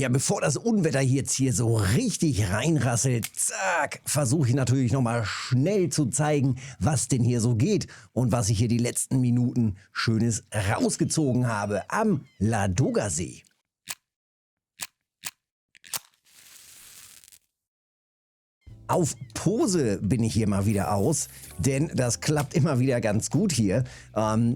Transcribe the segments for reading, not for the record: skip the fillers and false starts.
Ja, bevor das Unwetter jetzt hier so richtig reinrasselt, zack, versuche ich natürlich nochmal schnell zu zeigen, was denn hier so geht und was ich hier die letzten Minuten Schönes rausgezogen habe am Ladogasee. Auf Pose bin ich hier mal wieder aus, denn das klappt immer wieder ganz gut hier.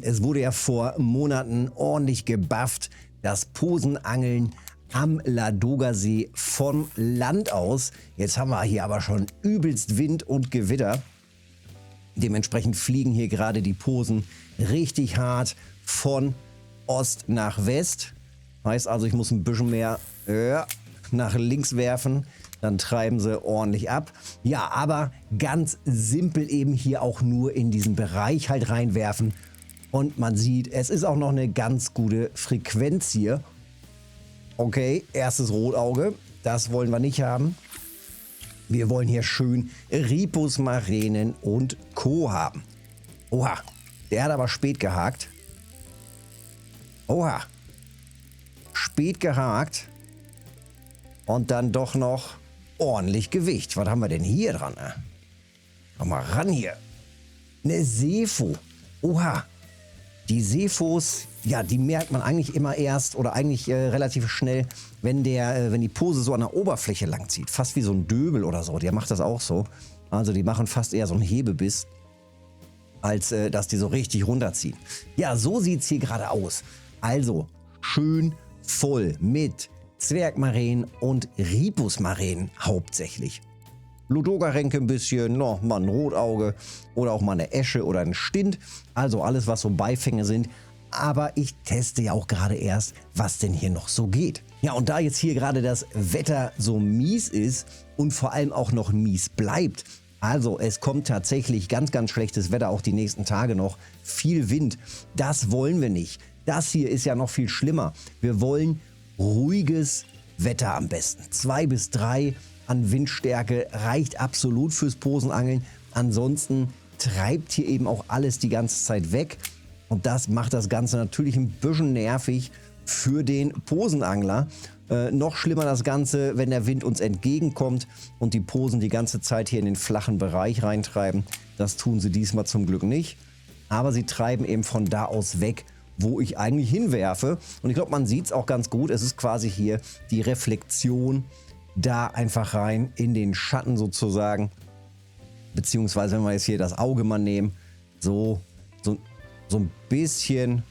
Es wurde ja vor Monaten ordentlich gebufft, das Posenangeln am Ladogasee von Land aus. Jetzt haben wir hier aber schon übelst Wind und Gewitter. Dementsprechend fliegen hier gerade die Posen richtig hart von Ost nach West. Heißt also, ich muss ein bisschen mehr nach links werfen. Dann treiben sie ordentlich ab. Ja, aber ganz simpel eben hier auch nur in diesen Bereich halt reinwerfen. Und man sieht, es ist auch noch eine ganz gute Frequenz hier. Okay, erstes Rotauge. Das wollen wir nicht haben. Wir wollen hier schön Ripus, Marenen und Co. haben. Oha, der hat aber spät gehakt. Oha, spät gehakt. Und dann doch noch ordentlich Gewicht. Was haben wir denn hier dran? Komm mal ran hier. Eine Seefo. Oha. Die Seefos, ja, die merkt man eigentlich immer erst oder eigentlich relativ schnell, wenn die Pose so an der Oberfläche lang zieht. Fast wie so ein Döbel oder so. Der macht das auch so. Also die machen fast eher so einen Hebebiss, als dass die so richtig runterziehen. Ja, so sieht es hier gerade aus. Also schön voll mit Zwergmareen und Ripusmareen hauptsächlich. Ladoga-Renke ein bisschen, noch mal ein Rotauge oder auch mal eine Esche oder ein Stint. Also alles, was so Beifänge sind. Aber ich teste ja auch gerade erst, was denn hier noch so geht. Ja, und da jetzt hier gerade das Wetter so mies ist und vor allem auch noch mies bleibt. Also es kommt tatsächlich ganz, ganz schlechtes Wetter, auch die nächsten Tage noch. Viel Wind, das wollen wir nicht. Das hier ist ja noch viel schlimmer. Wir wollen ruhiges Wetter am besten. 2 bis 3 an Windstärke reicht absolut fürs Posenangeln. Ansonsten treibt hier eben auch alles die ganze Zeit weg. Und das macht das Ganze natürlich ein bisschen nervig für den Posenangler. Noch schlimmer das Ganze, wenn der Wind uns entgegenkommt und die Posen die ganze Zeit hier in den flachen Bereich reintreiben. Das tun sie diesmal zum Glück nicht. Aber sie treiben eben von da aus weg, wo ich eigentlich hinwerfe. Und ich glaube, man sieht es auch ganz gut. Es ist quasi hier die Reflexion da einfach rein in den Schatten sozusagen. Beziehungsweise, wenn wir jetzt hier das Auge mal nehmen, so ein bisschen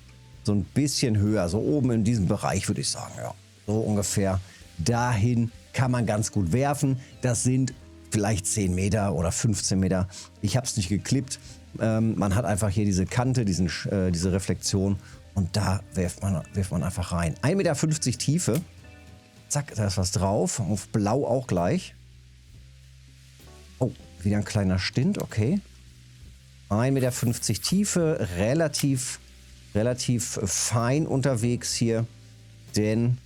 höher, so oben in diesem Bereich würde ich sagen, ja. So ungefähr dahin kann man ganz gut werfen. Das sind vielleicht 10 Meter oder 15 Meter. Ich habe es nicht geklippt. Man hat einfach hier diese Kante, diese Reflexion und da wirft man einfach rein. 1,50 Meter Tiefe. Zack, da ist was drauf. Auf Blau auch gleich. Oh, wieder ein kleiner Stint, okay. 1,50 Meter Tiefe, relativ fein unterwegs hier, denn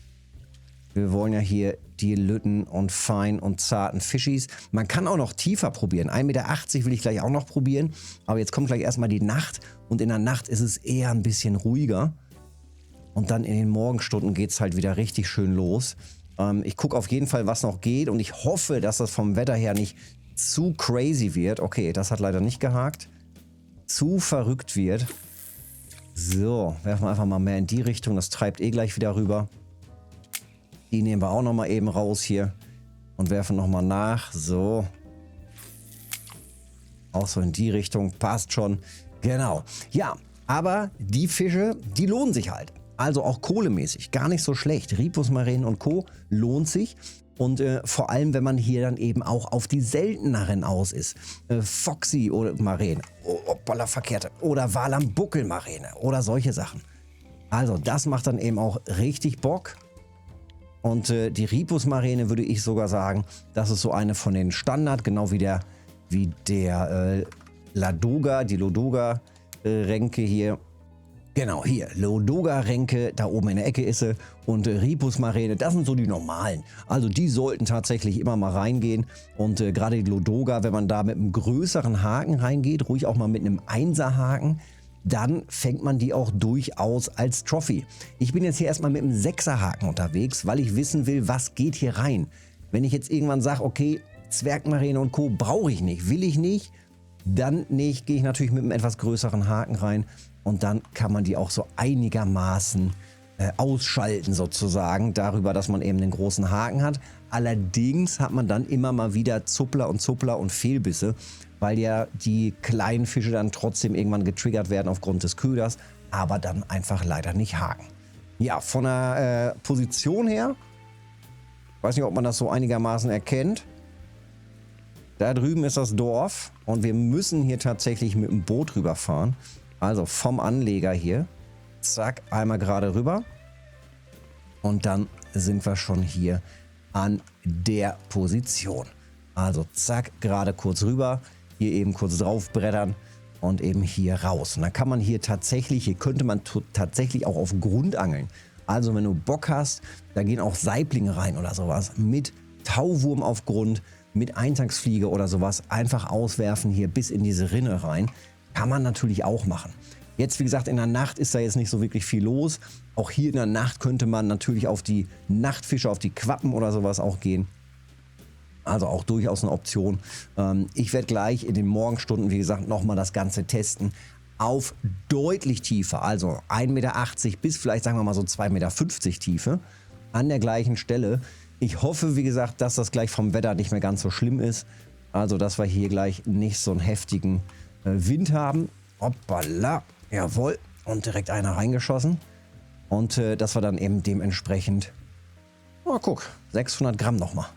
wir wollen ja hier die Lütten und fein und zarten Fischis. Man kann auch noch tiefer probieren. 1,80 Meter will ich gleich auch noch probieren, aber jetzt kommt gleich erstmal die Nacht und in der Nacht ist es eher ein bisschen ruhiger. Und dann in den Morgenstunden geht es halt wieder richtig schön los. Ich gucke auf jeden Fall, was noch geht. Und ich hoffe, dass das vom Wetter her nicht zu crazy wird. Okay, das hat leider nicht gehakt. Zu verrückt wird. So, werfen wir einfach mal mehr in die Richtung. Das treibt eh gleich wieder rüber. Die nehmen wir auch noch mal eben raus hier. Und werfen noch mal nach. So. Auch so in die Richtung. Passt schon. Genau. Ja, aber die Fische, die lohnen sich halt. Also auch kohlemäßig, gar nicht so schlecht. Ripusmarenen und Co. lohnt sich. Und vor allem, wenn man hier dann eben auch auf die selteneren aus ist. Foxy oder Marene, hoppala, verkehrte. Oder Walambuckelmarene oder solche Sachen. Also das macht dann eben auch richtig Bock. Und die Ripusmarene würde ich sogar sagen, das ist so eine von den Standard, genau wie der Ladoga, die Ladoga-Renke hier. Genau, hier, Ladoga-Renke, da oben in der Ecke ist sie und Ripusmarene, das sind so die normalen. Also die sollten tatsächlich immer mal reingehen und gerade die Ladoga, wenn man da mit einem größeren Haken reingeht, ruhig auch mal mit einem 1er Haken, dann fängt man die auch durchaus als Trophy. Ich bin jetzt hier erstmal mit einem 6er Haken unterwegs, weil ich wissen will, was geht hier rein. Wenn ich jetzt irgendwann sage, okay, Zwergmaräne und Co. brauche ich nicht, will ich nicht, dann gehe ich natürlich mit einem etwas größeren Haken rein und dann kann man die auch so einigermaßen ausschalten sozusagen, darüber, dass man eben den großen Haken hat. Allerdings hat man dann immer mal wieder Zuppler und Fehlbisse, weil ja die kleinen Fische dann trotzdem irgendwann getriggert werden aufgrund des Köders, aber dann einfach leider nicht haken. Ja, von der Position her, weiß nicht, ob man das so einigermaßen erkennt. Da drüben ist das Dorf und wir müssen hier tatsächlich mit dem Boot rüberfahren. Also vom Anleger hier, zack, einmal gerade rüber und dann sind wir schon hier an der Position. Also zack, gerade kurz rüber, hier eben kurz drauf brettern und eben hier raus. Und dann kann man hier könnte man tatsächlich auch auf Grund angeln. Also wenn du Bock hast, da gehen auch Saiblinge rein oder sowas, mit Tauwurm auf Grund, mit Eintagsfliege oder sowas, einfach auswerfen hier bis in diese Rinne rein. Kann man natürlich auch machen. Jetzt, wie gesagt, in der Nacht ist da jetzt nicht so wirklich viel los. Auch hier in der Nacht könnte man natürlich auf die Nachtfische, auf die Quappen oder sowas auch gehen. Also auch durchaus eine Option. Ich werde gleich in den Morgenstunden, wie gesagt, nochmal das Ganze testen. Auf deutlich Tiefe, also 1,80 Meter bis vielleicht, sagen wir mal so 2,50 Meter Tiefe. An der gleichen Stelle. Ich hoffe, wie gesagt, dass das gleich vom Wetter nicht mehr ganz so schlimm ist. Also, dass wir hier gleich nicht so einen heftigen Wind haben. Hoppala, jawohl. Und direkt einer reingeschossen. Und dass wir dann eben dementsprechend, oh guck, 600 Gramm nochmal.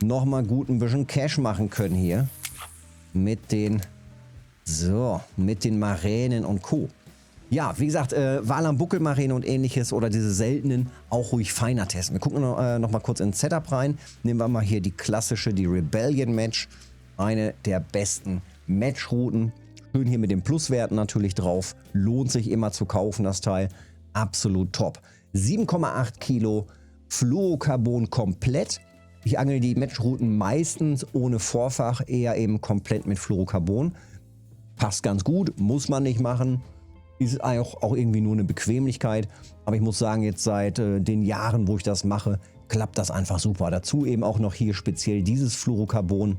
Nochmal gut ein bisschen Cash machen können hier. Mit den Maränen und Co. Ja, wie gesagt, Walam-Buckelmaräne und ähnliches oder diese seltenen auch ruhig feiner testen. Wir gucken noch mal kurz ins Setup rein. Nehmen wir mal hier die klassische, die Rebellion Match. Eine der besten Matchrouten. Schön hier mit den Pluswerten natürlich drauf. Lohnt sich immer zu kaufen, das Teil. Absolut top. 7,8 Kilo Fluorocarbon komplett. Ich angel die Matchrouten meistens ohne Vorfach, eher eben komplett mit Fluorocarbon. Passt ganz gut, muss man nicht machen. Ist auch irgendwie nur eine Bequemlichkeit. Aber ich muss sagen, jetzt seit den Jahren, wo ich das mache, klappt das einfach super. Dazu eben auch noch hier speziell dieses Fluorocarbon.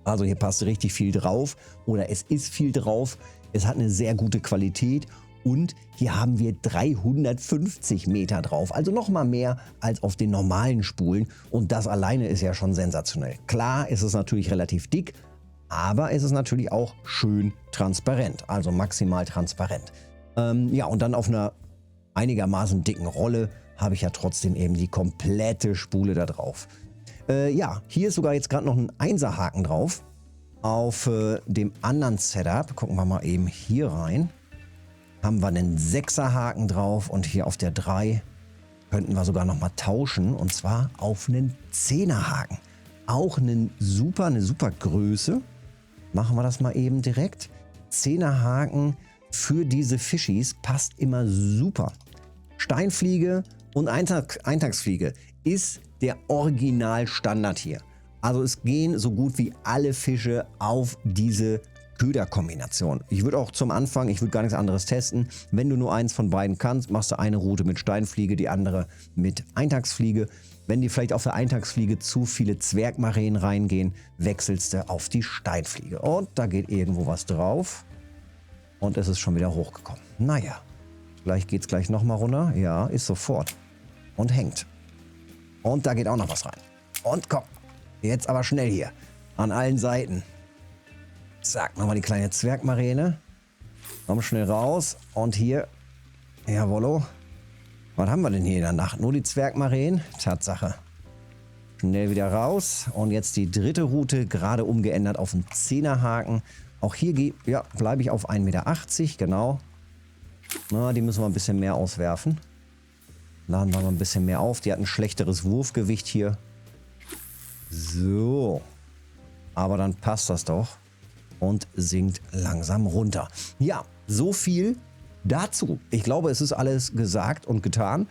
Also hier passt richtig viel drauf oder es ist viel drauf. Es hat eine sehr gute Qualität und hier haben wir 350 Meter drauf. Also nochmal mehr als auf den normalen Spulen und das alleine ist ja schon sensationell. Klar ist es natürlich relativ dick, aber es ist natürlich auch schön transparent, also maximal transparent. Ja, und dann auf einer einigermaßen dicken Rolle habe ich ja trotzdem eben die komplette Spule da drauf. Ja, hier ist sogar jetzt gerade noch ein 1er Haken drauf. Auf dem anderen Setup, gucken wir mal eben hier rein, haben wir einen 6er Haken drauf und hier auf der 3 könnten wir sogar noch mal tauschen und zwar auf einen 10er Haken. Auch eine super Größe. Machen wir das mal eben direkt. 10er Haken für diese Fischis passt immer super. Steinfliege und Eintagsfliege ist der Originalstandard hier. Also es gehen so gut wie alle Fische auf diese Köderkombination. Ich würde auch zum Anfang, ich würde gar nichts anderes testen. Wenn du nur eins von beiden kannst, machst du eine Route mit Steinfliege, die andere mit Eintagsfliege. Wenn dir vielleicht auf der Eintagsfliege zu viele Zwergmaränen reingehen, wechselst du auf die Steinfliege. Und da geht irgendwo was drauf. Und es ist schon wieder hochgekommen. Naja, vielleicht geht es gleich nochmal runter. Ja, ist sofort. Und hängt. Und da geht auch noch was rein. Und komm, jetzt aber schnell hier. An allen Seiten. Zack, nochmal die kleine Zwergmaräne. Komm schnell raus. Und hier, jawollo. Was haben wir denn hier in der Nacht? Nur die Zwergmaränen? Tatsache. Schnell wieder raus. Und jetzt die dritte Route, gerade umgeändert auf einen 10er Haken. Auch hier bleibe ich auf 1,80 Meter, genau. Na, die müssen wir ein bisschen mehr auswerfen. Laden wir mal ein bisschen mehr auf. Die hat ein schlechteres Wurfgewicht hier. So. Aber dann passt das doch. Und sinkt langsam runter. Ja, so viel dazu. Ich glaube, es ist alles gesagt und getan.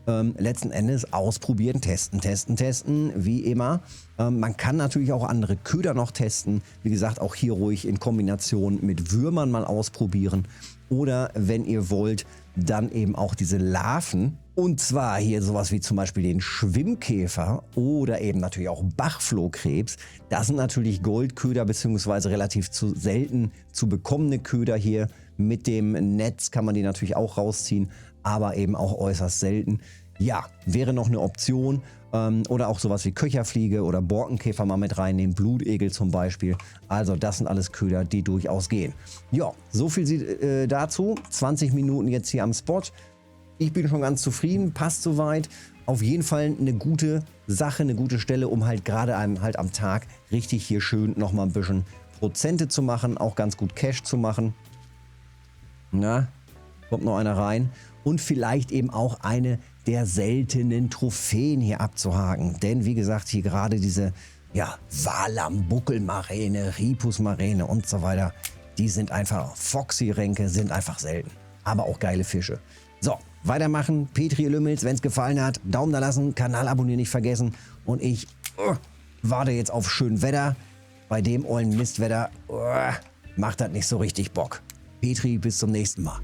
letzten Endes ausprobieren, testen, wie immer. Man kann natürlich auch andere Köder noch testen. Wie gesagt, auch hier ruhig in Kombination mit Würmern mal ausprobieren. Oder wenn ihr wollt, dann eben auch diese Larven. Und zwar hier sowas wie zum Beispiel den Schwimmkäfer oder eben natürlich auch Bachflohkrebs. Das sind natürlich Goldköder bzw. relativ selten zu bekommene Köder hier. Mit dem Netz kann man die natürlich auch rausziehen, aber eben auch äußerst selten. Ja, wäre noch eine Option. Oder auch sowas wie Köcherfliege oder Borkenkäfer mal mit reinnehmen, Blutegel zum Beispiel. Also das sind alles Köder, die durchaus gehen. Ja, so viel dazu. 20 Minuten jetzt hier am Spot. Ich bin schon ganz zufrieden, passt soweit. Auf jeden Fall eine gute Sache, eine gute Stelle, um halt gerade halt am Tag richtig hier schön nochmal ein bisschen Prozente zu machen, auch ganz gut Cash zu machen. Na, kommt noch einer rein. Und vielleicht eben auch eine der seltenen Trophäen hier abzuhaken. Denn wie gesagt, hier gerade diese Walam-Buckelmaräne, Ripusmaräne und so weiter, die sind einfach, Foxy-Ränke sind einfach selten. Aber auch geile Fische. So, weitermachen. Petri Lümmels, wenn es gefallen hat, Daumen da lassen, Kanal abonnieren nicht vergessen. Und ich warte jetzt auf schön Wetter. Bei dem ollen Mistwetter macht das nicht so richtig Bock. Petri, bis zum nächsten Mal.